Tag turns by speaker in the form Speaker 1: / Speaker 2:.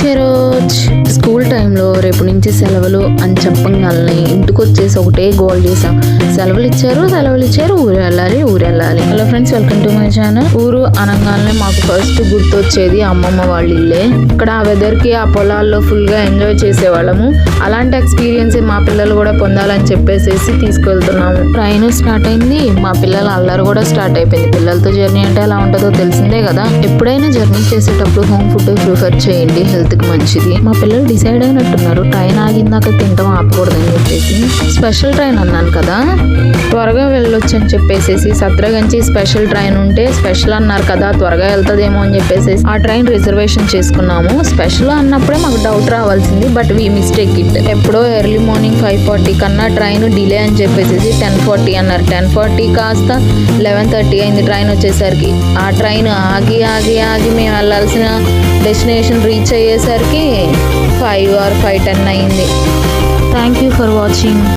Speaker 1: చరోజ్ school టైంలో రేపు నుంచి సెలవులు అని చెప్పగానే ఇంటికి వచ్చేసి ఒకటే గోల్ చేసాం. సెలవులు ఇచ్చారు ఊరు వెళ్ళాలి. Hello friends, welcome to my channel. ఊరు అనగానే మాకు ఫస్ట్ గుర్తొచ్చేది అమ్మమ్మ వాళ్ళ ఇల్లే. ఇక్కడ ఆ వెదర్ కి ఆ పొలాల్లో ఫుల్ గా ఎంజాయ్ చేసేవాళ్ళము. అలాంటి ఎక్స్పీరియన్స్ మా పిల్లలు కూడా పొందాలని చెప్పేసి తీసుకెళ్తున్నాము. ట్రైన్ స్టార్ట్ అయింది, మా పిల్లల అల్లరి కూడా స్టార్ట్ అయిపోయింది. పిల్లలతో జర్నీ అంటే ఎలా ఉంటుందో తెలిసిందే కదా. ఎప్పుడైనా జర్నీ చేసేటప్పుడు హోమ్ ఫుడ్ ప్రిఫర్ చేయండి, హెల్త్ కి మంచిది. మా పిల్లలు డిసైడ్ అయినట్టున్నారు ట్రైన్ ఆగిందాక తింటాం ఆపకూడదని చెప్పేసి. స్పెషల్ ట్రైన్ అన్నాను కదా, త్వరగా వెళ్ళొచ్చు అని చెప్పేసి సత్రగంచి స్పెషల్ ట్రైన్ ఉంటే స్పెషల్ అన్నారు కదా త్వరగా వెళ్తుందేమో అని చెప్పేసి ఆ ట్రైన్ రిజర్వేషన్ చేసుకున్నాము. స్పెషల్ అన్నప్పుడే మాకు డౌట్ రావాల్సింది, బట్ వీ మిస్టేక్ ఇట్. ఎప్పుడో ఎర్లీ మార్నింగ్ 5:40 కన్నా ట్రైన్ డిలే అని చెప్పేసి 10:40 అన్నారు. 10:40 కాస్త 11:30 అయింది ట్రైన్ వచ్చేసరికి. ఆ ట్రైన్ ఆగి మేము వెళ్ళాల్సిన డెస్టినేషన్ రీచ్ అయ్యేసరికి 5 or 5:10 అయింది. Thank you for watching.